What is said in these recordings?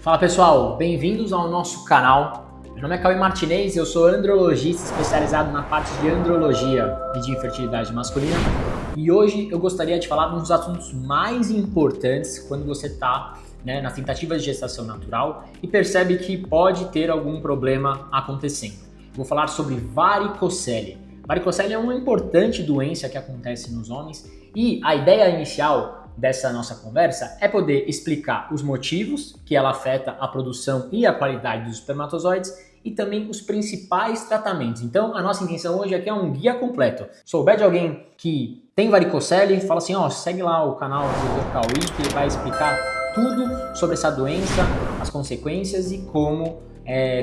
Fala pessoal, bem-vindos ao nosso canal. Meu nome é Cauê Martinez, eu sou andrologista especializado na parte de andrologia e de infertilidade masculina. E hoje eu gostaria de falar de um dos assuntos mais importantes quando você está na tentativa de gestação natural e percebe que pode ter algum problema acontecendo. Vou falar sobre varicocele. Varicocele é uma importante doença que acontece nos homens e a ideia inicial dessa nossa conversa é poder explicar os motivos que ela afeta a produção e a qualidade dos espermatozoides e também os principais tratamentos. Então, a nossa intenção hoje aqui é um guia completo. Se souber de alguém que tem varicocele, fala assim, segue lá o canal do Dr. Cauê, que ele vai explicar tudo sobre essa doença, as consequências e como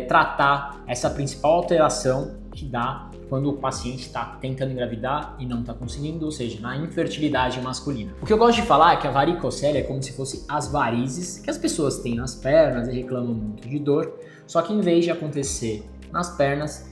tratar essa principal alteração que dá quando o paciente está tentando engravidar e não está conseguindo, ou seja, na infertilidade masculina. O que eu gosto de falar é que a varicocele é como se fosse as varizes que as pessoas têm nas pernas e reclamam muito de dor, só que em vez de acontecer nas pernas,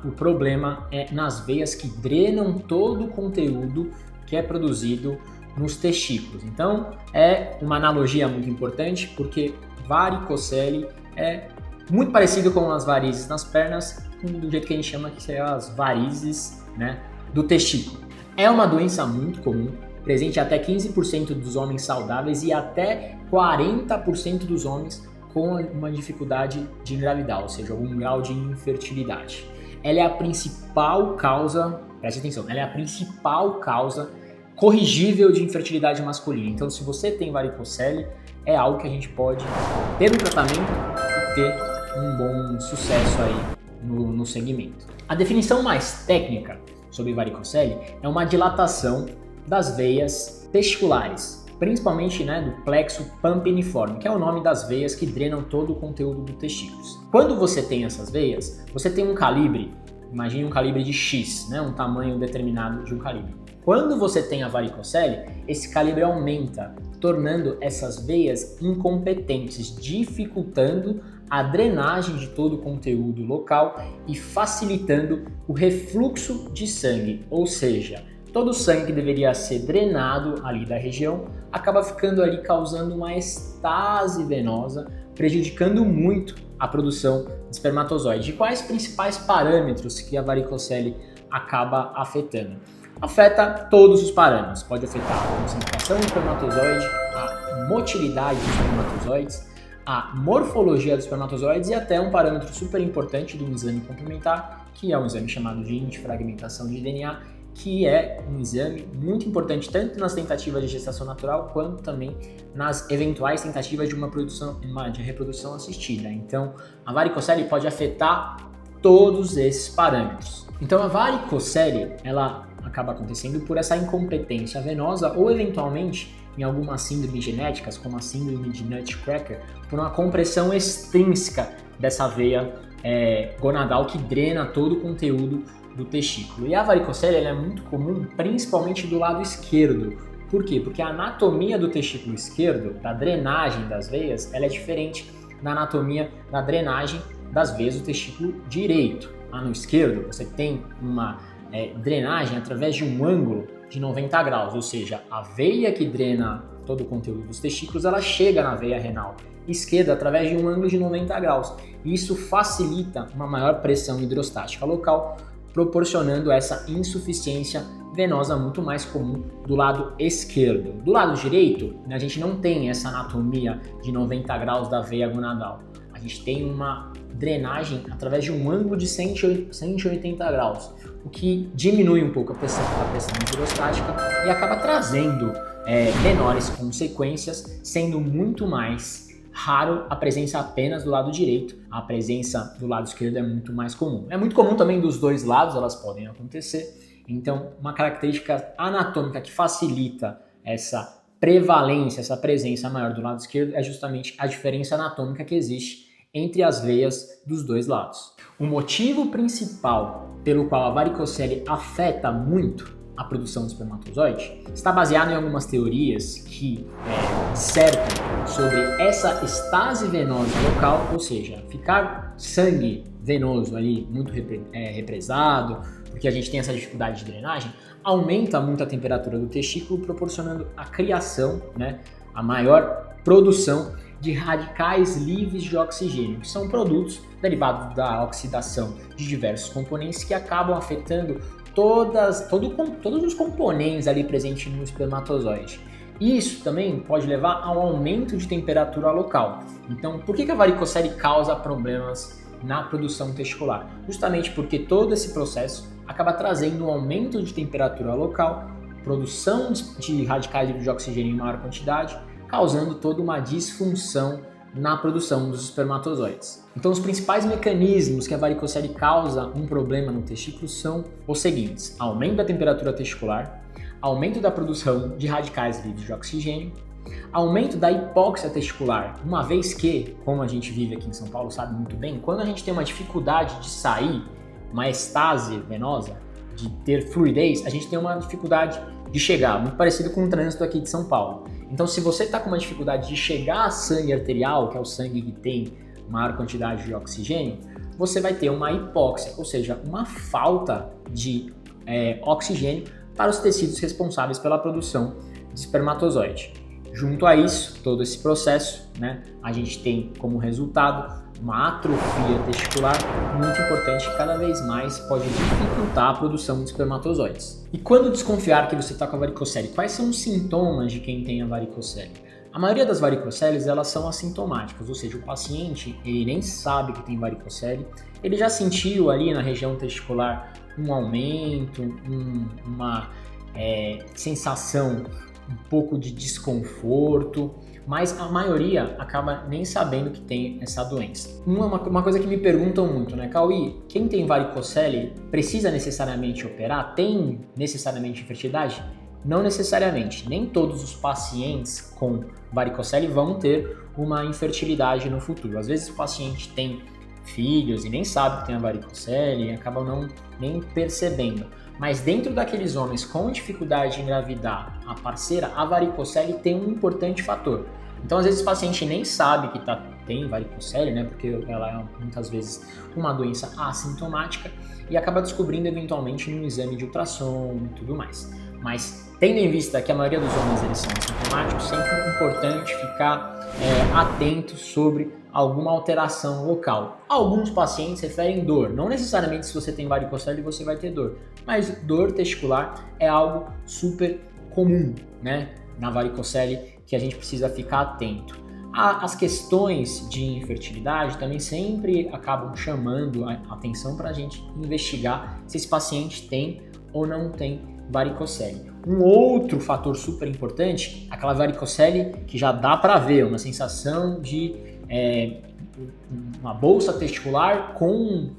o problema é nas veias que drenam todo o conteúdo que é produzido nos testículos. Então, é uma analogia muito importante porque varicocele é muito parecido com as varizes nas pernas, do jeito que a gente chama que são as varizes do testículo. É uma doença muito comum, presente em até 15% dos homens saudáveis e até 40% dos homens com uma dificuldade de engravidar, ou seja, algum grau de infertilidade. Ela é a principal causa, preste atenção, ela é a principal causa corrigível de infertilidade masculina. Então, se você tem varicocele, é algo que a gente pode ter um tratamento e ter um bom sucesso aí no segmento. A definição mais técnica sobre varicocele é uma dilatação das veias testiculares, principalmente do plexo pampiniforme, que é o nome das veias que drenam todo o conteúdo do testículos. Quando você tem essas veias, você tem um calibre, imagine um calibre de X, um tamanho determinado de um calibre. Quando você tem a varicocele, esse calibre aumenta, tornando essas veias incompetentes, dificultando a drenagem de todo o conteúdo local e facilitando o refluxo de sangue, ou seja, todo o sangue que deveria ser drenado ali da região acaba ficando ali causando uma estase venosa, prejudicando muito a produção de espermatozoide. E quais principais parâmetros que a varicocele acaba afetando? Afeta todos os parâmetros, pode afetar a concentração do espermatozoide, a motilidade dos espermatozoides, a morfologia dos espermatozoides e até um parâmetro super importante de um exame complementar, que é um exame chamado de antifragmentação de DNA, que é um exame muito importante tanto nas tentativas de gestação natural quanto também nas eventuais tentativas de de reprodução assistida. Então, a varicocele pode afetar todos esses parâmetros. Então, a varicocele, ela acaba acontecendo por essa incompetência venosa ou eventualmente em algumas síndromes genéticas, como a síndrome de Nutcracker, por uma compressão extrínseca dessa veia gonadal que drena todo o conteúdo do testículo. E a varicocele ela é muito comum, principalmente do lado esquerdo. Por quê? Porque a anatomia do testículo esquerdo, da drenagem das veias, ela é diferente da anatomia da drenagem das veias do testículo direito. Lá no esquerdo, você tem uma drenagem através de um ângulo de 90 graus, ou seja, a veia que drena todo o conteúdo dos testículos, ela chega na veia renal esquerda através de um ângulo de 90 graus. E isso facilita uma maior pressão hidrostática local, proporcionando essa insuficiência venosa muito mais comum do lado esquerdo. Do lado direito, a gente não tem essa anatomia de 90 graus da veia gonadal. A gente tem uma drenagem através de um ângulo de 180 graus, o que diminui um pouco a pressão hidrostática e acaba trazendo menores consequências, sendo muito mais raro a presença apenas do lado direito. A presença do lado esquerdo é muito mais comum. É muito comum também dos dois lados, elas podem acontecer. Então, uma característica anatômica que facilita essa prevalência, essa presença maior do lado esquerdo é justamente a diferença anatômica que existe entre as veias dos dois lados. O motivo principal pelo qual a varicocele afeta muito a produção de espermatozoide está baseado em algumas teorias que dissertam sobre essa estase venosa local, ou seja, ficar sangue venoso ali muito represado, porque a gente tem essa dificuldade de drenagem, aumenta muito a temperatura do testículo, proporcionando a criação, a maior produção de radicais livres de oxigênio, que são produtos derivados da oxidação de diversos componentes que acabam afetando todos os componentes ali presentes no espermatozoide. Isso também pode levar a um aumento de temperatura local. Então, por que a varicocele causa problemas na produção testicular? Justamente porque todo esse processo acaba trazendo um aumento de temperatura local, produção de radicais livres de oxigênio em maior quantidade, causando toda uma disfunção na produção dos espermatozoides. Então, os principais mecanismos que a varicocele causa um problema no testículo são os seguintes: aumento da temperatura testicular, aumento da produção de radicais livres de oxigênio, aumento da hipóxia testicular, uma vez que, como a gente vive aqui em São Paulo sabe muito bem, quando a gente tem uma dificuldade de sair, uma estase venosa, de ter fluidez, a gente tem uma dificuldade de chegar, muito parecido com o trânsito aqui de São Paulo. Então, se você está com uma dificuldade de chegar a sangue arterial, que é o sangue que tem maior quantidade de oxigênio, você vai ter uma hipóxia, ou seja, uma falta de oxigênio para os tecidos responsáveis pela produção de espermatozoide. Junto a isso, todo esse processo, a gente tem como resultado uma atrofia testicular muito importante que cada vez mais pode dificultar a produção de espermatozoides. E quando desconfiar que você está com a varicocele, quais são os sintomas de quem tem a varicocele? A maioria das varicoceles, elas são assintomáticas, ou seja, o paciente ele nem sabe que tem varicocele, ele já sentiu ali na região testicular um aumento, uma sensação um pouco de desconforto, mas a maioria acaba nem sabendo que tem essa doença. Uma coisa que me perguntam muito, Cauí, quem tem varicocele precisa necessariamente operar? Tem necessariamente infertilidade? Não necessariamente. Nem todos os pacientes com varicocele vão ter uma infertilidade no futuro. Às vezes o paciente tem filhos e nem sabe que tem a varicocele e acaba nem percebendo. Mas dentro daqueles homens com dificuldade de engravidar a parceira, a varicocele tem um importante fator. Então, às vezes, o paciente nem sabe que tem varicocele, porque ela é muitas vezes uma doença assintomática e acaba descobrindo eventualmente num exame de ultrassom e tudo mais. Mas, tendo em vista que a maioria dos homens eles são assintomáticos, sempre é importante ficar atento sobre alguma alteração local. Alguns pacientes referem dor, não necessariamente se você tem varicocele você vai ter dor, mas dor testicular é algo super comum, na varicocele que a gente precisa ficar atento. As questões de infertilidade também sempre acabam chamando a atenção para a gente investigar se esse paciente tem ou não tem varicocele. Um outro fator super importante, aquela varicocele que já dá para ver, uma sensação de uma bolsa testicular com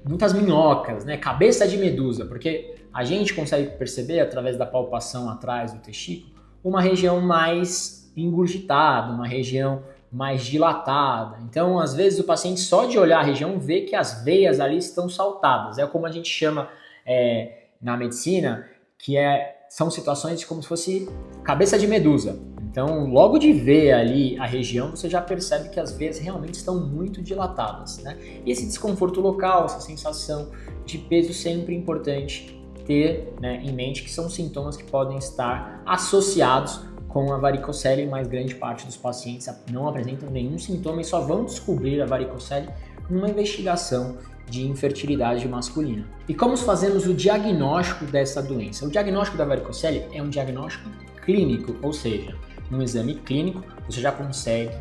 muitas minhocas, cabeça de medusa, porque a gente consegue perceber através da palpação atrás do testículo uma região mais engurgitada, uma região mais dilatada. Então, às vezes o paciente só de olhar a região vê que as veias ali estão saltadas. É como a gente chama na medicina, que são situações como se fosse cabeça de medusa. Então, logo de ver ali a região, você já percebe que as veias realmente estão muito dilatadas, E esse desconforto local, essa sensação de peso sempre é importante ter em mente que são sintomas que podem estar associados com a varicocele, mas grande parte dos pacientes não apresentam nenhum sintoma e só vão descobrir a varicocele numa investigação de infertilidade masculina. E como fazemos o diagnóstico dessa doença? O diagnóstico da varicocele é um diagnóstico clínico, ou seja, no exame clínico você já consegue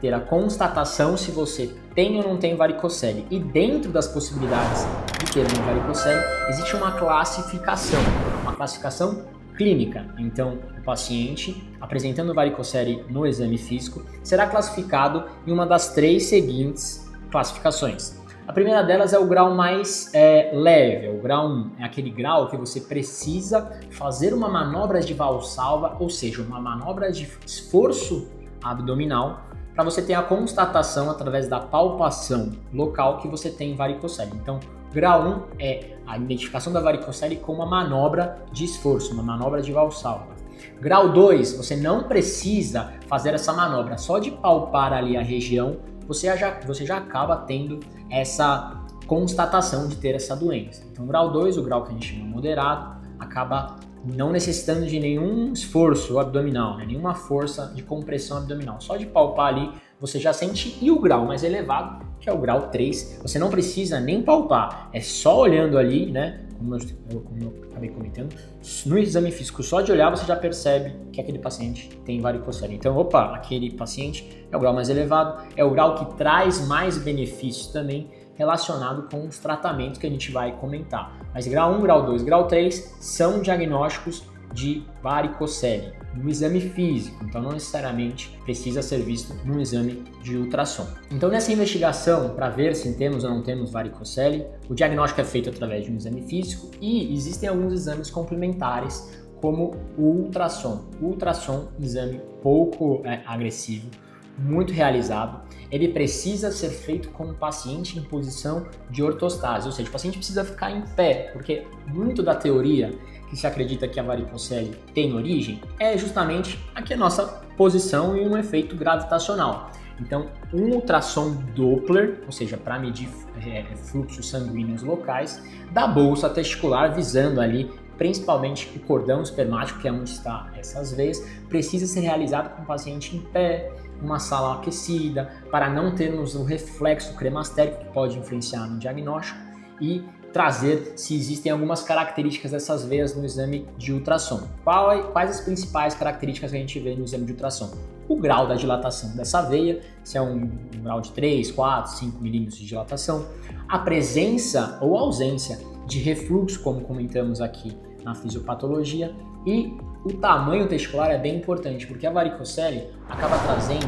ter a constatação se você tem ou não tem varicocele. E dentro das possibilidades de ter uma varicocele, existe uma classificação clínica. Então, o paciente apresentando varicocele no exame físico será classificado em uma das 3 seguintes classificações. A primeira delas é o grau mais leve, o grau 1, é aquele grau que você precisa fazer uma manobra de Valsalva, ou seja, uma manobra de esforço abdominal, para você ter a constatação através da palpação local que você tem varicocele. Então, grau 1 é a identificação da varicocele com uma manobra de esforço, uma manobra de Valsalva. Grau 2, você não precisa fazer essa manobra, só de palpar ali a região, você já acaba tendo essa constatação de ter essa doença. Então, grau 2, o grau que a gente chama moderado, acaba não necessitando de nenhum esforço abdominal, né? Nenhuma força de compressão abdominal. Só de palpar ali você já sente, e o grau mais elevado, que é o grau 3, você não precisa nem palpar, é só olhando ali, né? Como eu acabei comentando, no exame físico, só de olhar você já percebe que aquele paciente tem varicocele. Então, aquele paciente é o grau mais elevado, é o grau que traz mais benefícios também relacionado com os tratamentos que a gente vai comentar. Mas grau 1, grau 2, grau 3 são diagnósticos de varicocele no exame físico, então não necessariamente precisa ser visto no exame de ultrassom. Então nessa investigação, para ver se temos ou não temos varicocele, o diagnóstico é feito através de um exame físico e existem alguns exames complementares, como o ultrassom. O ultrassom, exame pouco agressivo, muito realizado, ele precisa ser feito com o paciente em posição de ortostase, ou seja, o paciente precisa ficar em pé, porque muito da teoria que se acredita que a varicocele tem origem é justamente aqui a nossa posição e um efeito gravitacional. Então, um ultrassom Doppler, ou seja, para medir fluxos sanguíneos locais, da bolsa testicular, visando ali principalmente o cordão espermático, que é onde está essas veias, precisa ser realizado com o paciente em pé, uma sala aquecida, para não termos o reflexo cremastérico que pode influenciar no diagnóstico e trazer se existem algumas características dessas veias no exame de ultrassom. Quais as principais características que a gente vê no exame de ultrassom? O grau da dilatação dessa veia, se é um grau de 3, 4, 5 milímetros de dilatação, a presença ou ausência de refluxo, como comentamos aqui na fisiopatologia, e o tamanho testicular é bem importante, porque a varicocele acaba trazendo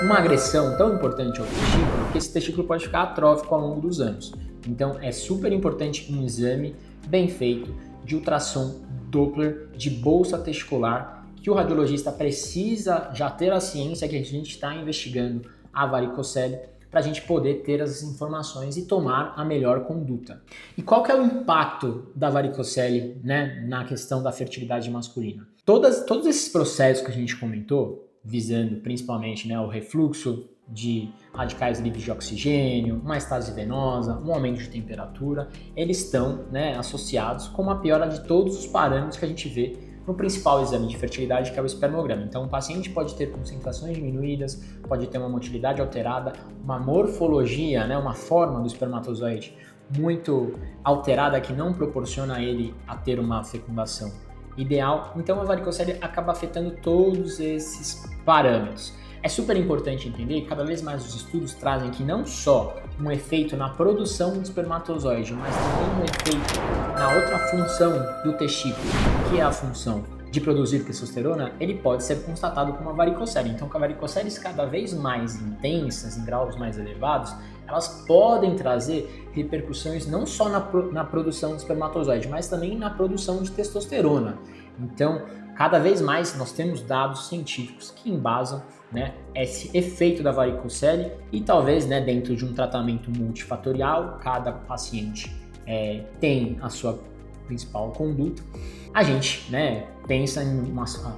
uma agressão tão importante ao testículo que esse testículo pode ficar atrófico ao longo dos anos. Então é super importante um exame bem feito de ultrassom Doppler de bolsa testicular, que o radiologista precisa já ter a ciência que a gente está investigando a varicocele para a gente poder ter as informações e tomar a melhor conduta. E qual que é o impacto da varicocele, né, na questão da fertilidade masculina? Todos esses processos que a gente comentou, visando principalmente, né, o refluxo de radicais livres de oxigênio, uma estase venosa, um aumento de temperatura, eles estão, né, associados com uma piora de todos os parâmetros que a gente vê no principal exame de fertilidade, que é o espermograma. Então, o paciente pode ter concentrações diminuídas, pode ter uma motilidade alterada, uma morfologia, né, uma forma do espermatozoide muito alterada que não proporciona a ele a ter uma fecundação ideal. Então, a varicocele acaba afetando todos esses parâmetros. É super importante entender que cada vez mais os estudos trazem que não só um efeito na produção do espermatozoide, mas também um efeito na outra função do testículo, que é a função de produzir testosterona, ele pode ser constatado com uma varicocele. Então, com a varicocele cada vez mais intensas, em graus mais elevados, elas podem trazer repercussões não só na produção do espermatozoide, mas também na produção de testosterona. Então, cada vez mais nós temos dados científicos que embasam, né, esse efeito da varicocele e talvez, né, dentro de um tratamento multifatorial, cada paciente tem a sua principal conduta. A gente, né, pensa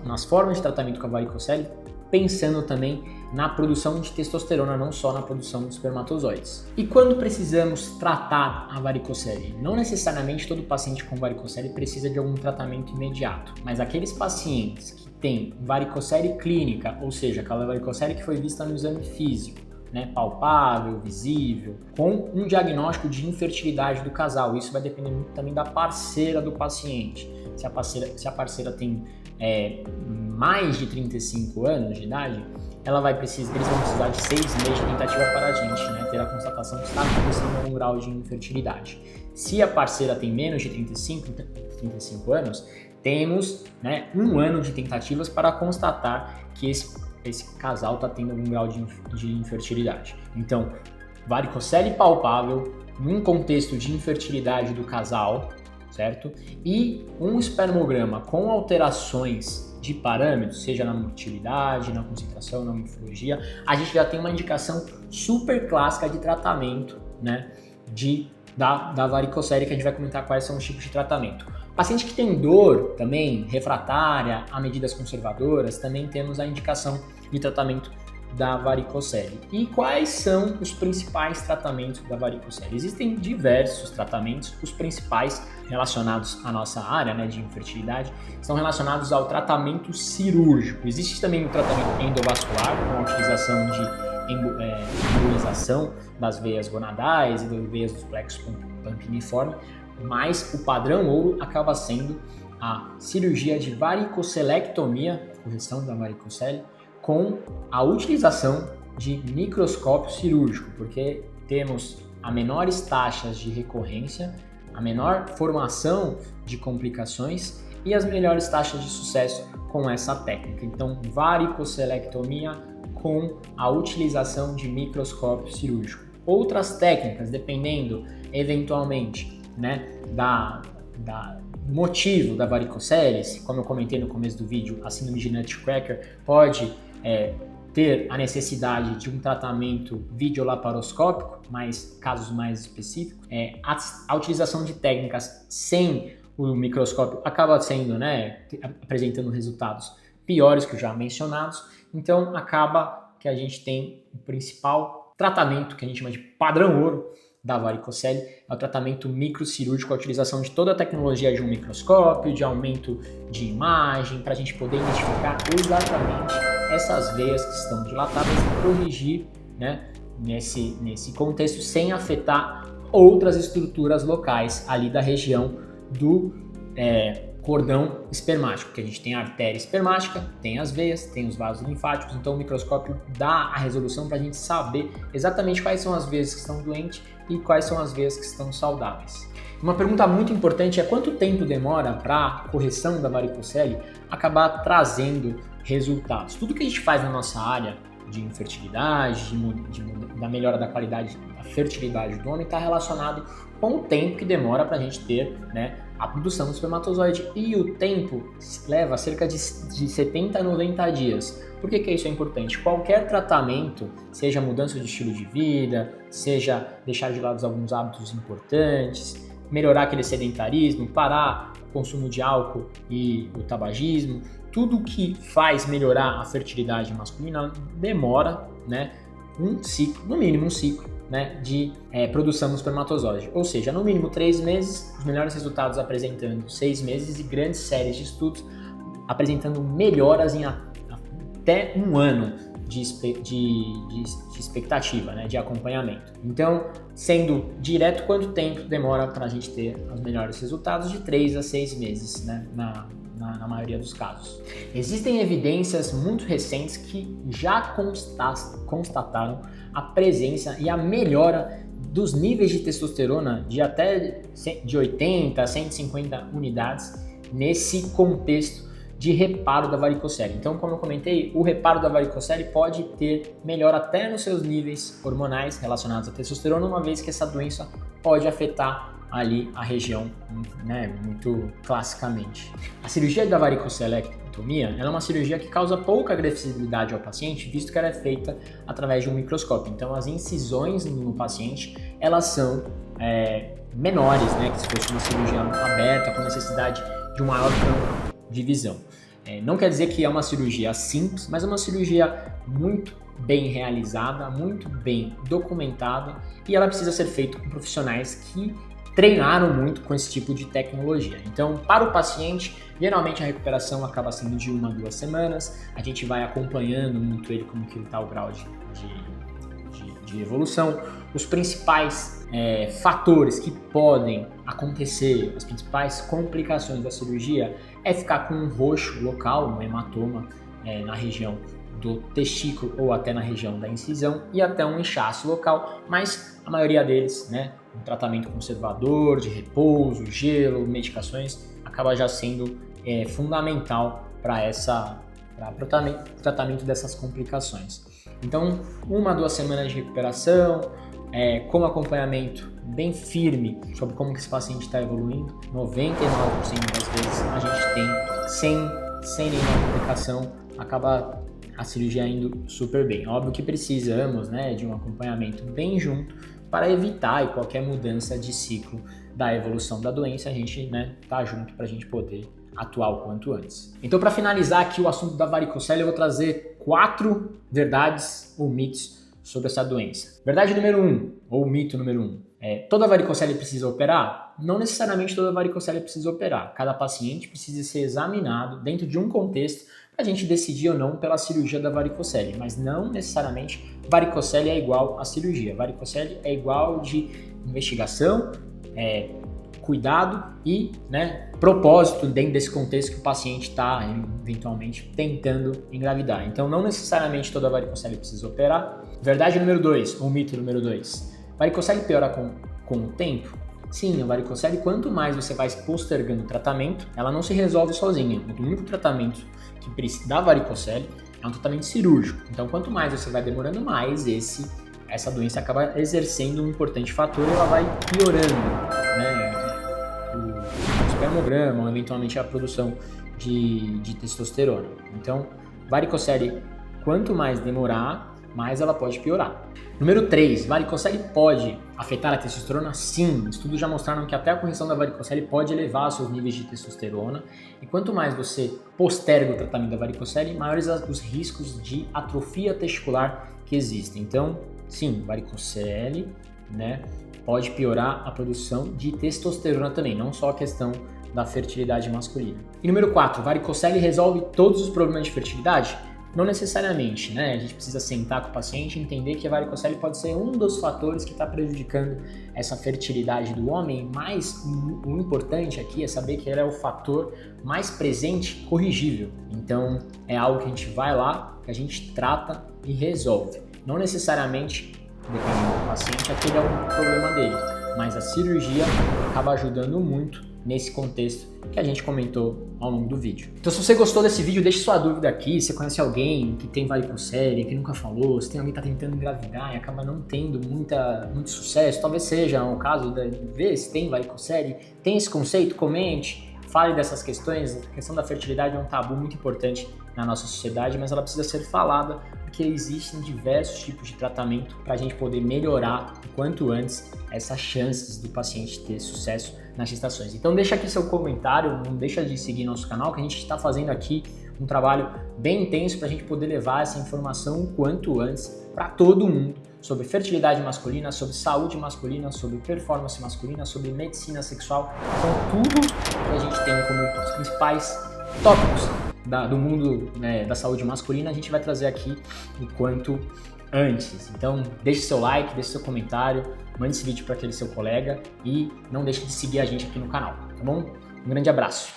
nas formas de tratamento com a varicocele, pensando também na produção de testosterona, não só na produção de espermatozoides. E quando precisamos tratar a varicocele? Não necessariamente todo paciente com varicocele precisa de algum tratamento imediato, mas aqueles pacientes que têm varicocele clínica, ou seja, aquela varicocele que foi vista no exame físico, né, palpável, visível, com um diagnóstico de infertilidade do casal. Isso vai depender muito também da parceira do paciente. Se a parceira tem mais de 35 anos de idade, eles vão precisar de 6 meses de tentativa para a gente, né, ter a constatação que está acontecendo algum grau de infertilidade. Se a parceira tem menos de 35 anos, temos, né, 1 ano de tentativas para constatar que esse casal está tendo algum grau de infertilidade. Então, varicocele palpável, num contexto de infertilidade do casal, certo? E um espermograma com alterações de parâmetros, seja na motilidade, na concentração, na morfologia, a gente já tem uma indicação super clássica de tratamento, né, da varicocele, que a gente vai comentar quais são os tipos de tratamento. Paciente que tem dor também, refratária a medidas conservadoras, também temos a indicação de tratamento da varicocele. E quais são os principais tratamentos da varicocele? Existem diversos tratamentos, os principais relacionados à nossa área, né, de infertilidade, são relacionados ao tratamento cirúrgico. Existe também o tratamento endovascular, com a utilização de embolização das veias gonadais e das veias do plexo pampiniforme, mas o padrão ouro acaba sendo a cirurgia de varicocelectomia, correção da varicocele, com a utilização de microscópio cirúrgico, porque temos as menores taxas de recorrência, a menor formação de complicações e as melhores taxas de sucesso com essa técnica. Então, varicocelectomia com a utilização de microscópio cirúrgico. Outras técnicas, dependendo eventualmente, né, do motivo da varicocele, como eu comentei no começo do vídeo, a síndrome de Nutcracker pode ter a necessidade de um tratamento videolaparoscópico, mas casos mais específicos. A utilização de técnicas sem o microscópio acaba sendo, né, apresentando resultados piores que os já mencionados. Então acaba que a gente tem o principal tratamento que a gente chama de padrão ouro da varicocele, é o tratamento microcirúrgico, a utilização de toda a tecnologia de um microscópio, de aumento de imagem, para a gente poder identificar exatamente essas veias que estão dilatadas e corrigir, né, nesse contexto sem afetar outras estruturas locais ali da região do cordão espermático, que a gente tem a artéria espermática, tem as veias, tem os vasos linfáticos, então o microscópio dá a resolução para a gente saber exatamente quais são as veias que estão doentes e quais são as veias que estão saudáveis. Uma pergunta muito importante é quanto tempo demora para a correção da varicocele acabar trazendo resultados. Tudo que a gente faz na nossa área de infertilidade, da melhora da qualidade da fertilidade do homem está relacionado com o tempo que demora para a gente ter, né, a produção do espermatozoide, e o tempo leva cerca de 70 a 90 dias. Por que isso é importante? Qualquer tratamento, seja mudança de estilo de vida, seja deixar de lado alguns hábitos importantes, melhorar aquele sedentarismo, parar o consumo de álcool e o tabagismo, tudo que faz melhorar a fertilidade masculina demora, né, um ciclo, no mínimo um ciclo, né, de produção do espermatozoide. Ou seja, no mínimo 3 meses, os melhores resultados apresentando 6 meses e grandes séries de estudos apresentando melhoras em até 1 ano de expectativa, né, de acompanhamento. Então, sendo direto, quanto tempo demora para a gente ter os melhores resultados? De 3 a 6 meses, né, na maioria dos casos. Existem evidências muito recentes que já constataram a presença e a melhora dos níveis de testosterona de até de 80 a 150 unidades nesse contexto de reparo da varicocele. Então, como eu comentei, o reparo da varicocele pode ter melhora até nos seus níveis hormonais relacionados à testosterona, uma vez que essa doença pode afetar ali a região, né, muito classicamente. A cirurgia da varicocelectomia ela é uma cirurgia que causa pouca agressividade ao paciente, visto que ela é feita através de um microscópio. Então, as incisões no paciente elas são menores, né, que se fosse uma cirurgia aberta com necessidade de um maior campo de visão. Não quer dizer que é uma cirurgia simples, mas é uma cirurgia muito bem realizada, muito bem documentada, e ela precisa ser feita com profissionais que treinaram muito com esse tipo de tecnologia. Então, para o paciente, geralmente a recuperação acaba sendo de 1 a 2 semanas, a gente vai acompanhando muito ele como que está o grau de evolução. Os principais fatores que podem acontecer, as principais complicações da cirurgia é ficar com um roxo local, um hematoma na região do testículo ou até na região da incisão e até um inchaço local, mas a maioria deles, né, um tratamento conservador, de repouso, gelo, medicações, acaba já sendo fundamental para o tratamento dessas complicações. Então, 1 a 2 semanas de recuperação, com acompanhamento bem firme sobre como que esse paciente está evoluindo, 99% das vezes a gente tem, sem nenhuma complicação, acaba a cirurgia indo super bem. Óbvio que precisamos, né, de um acompanhamento bem junto para evitar qualquer mudança de ciclo da evolução da doença, a gente, né, tá junto para a gente poder atuar o quanto antes. Então, para finalizar aqui o assunto da varicocele, eu vou trazer 4 verdades ou mitos sobre essa doença. Verdade número 1, ou mito número 1. Toda varicocele precisa operar? Não necessariamente toda varicocele precisa operar. Cada paciente precisa ser examinado dentro de um contexto para a gente decidir ou não pela cirurgia da varicocele. Mas não necessariamente varicocele é igual a cirurgia. Varicocele é igual de investigação, cuidado e propósito dentro desse contexto que o paciente está eventualmente tentando engravidar. Então não necessariamente toda varicocele precisa operar. Verdade número 2, ou mito número 2. Varicocele piora com o tempo? Sim, a varicocele, quanto mais você vai postergando o tratamento, ela não se resolve sozinha. O único tratamento que precisa da varicocele é um tratamento cirúrgico. Então quanto mais você vai demorando, mais essa doença acaba exercendo um importante fator e ela vai piorando, o espermograma ou eventualmente a produção de testosterona. Então, varicocele, quanto mais demorar, mais ela pode piorar. Número 3, varicocele pode afetar a testosterona? Sim, estudos já mostraram que até a correção da varicocele pode elevar seus níveis de testosterona e quanto mais você posterga o tratamento da varicocele, maiores os riscos de atrofia testicular que existem. Então, sim, varicocele, pode piorar a produção de testosterona também, não só a questão da fertilidade masculina. E número 4, varicocele resolve todos os problemas de fertilidade? Não necessariamente, A gente precisa sentar com o paciente e entender que a varicocele pode ser um dos fatores que está prejudicando essa fertilidade do homem, mas o importante aqui é saber que ele é o fator mais presente corrigível. Então, é algo que a gente vai lá, que a gente trata e resolve. Não necessariamente, dependendo do paciente, aquele é o problema dele, mas a cirurgia acaba ajudando muito nesse contexto que a gente comentou ao longo do vídeo. Então, se você gostou desse vídeo, deixe sua dúvida aqui. Se você conhece alguém que tem varicocele, que nunca falou, se tem alguém que está tentando engravidar e acaba não tendo muito sucesso, talvez seja o caso de ver se tem varicocele, tem esse conceito, comente, fale dessas questões. A questão da fertilidade é um tabu muito importante na nossa sociedade, mas ela precisa ser falada porque existem diversos tipos de tratamento para a gente poder melhorar o quanto antes essas chances do paciente ter sucesso nas gestações. Então deixa aqui seu comentário, não deixa de seguir nosso canal, que a gente está fazendo aqui um trabalho bem intenso para a gente poder levar essa informação o quanto antes para todo mundo sobre fertilidade masculina, sobre saúde masculina, sobre performance masculina, sobre medicina sexual. Então tudo que a gente tem como os principais tópicos do mundo da saúde masculina, a gente vai trazer aqui o quanto antes. Então deixe seu like, deixe seu comentário, mande esse vídeo para aquele seu colega e não deixe de seguir a gente aqui no canal, tá bom? Um grande abraço!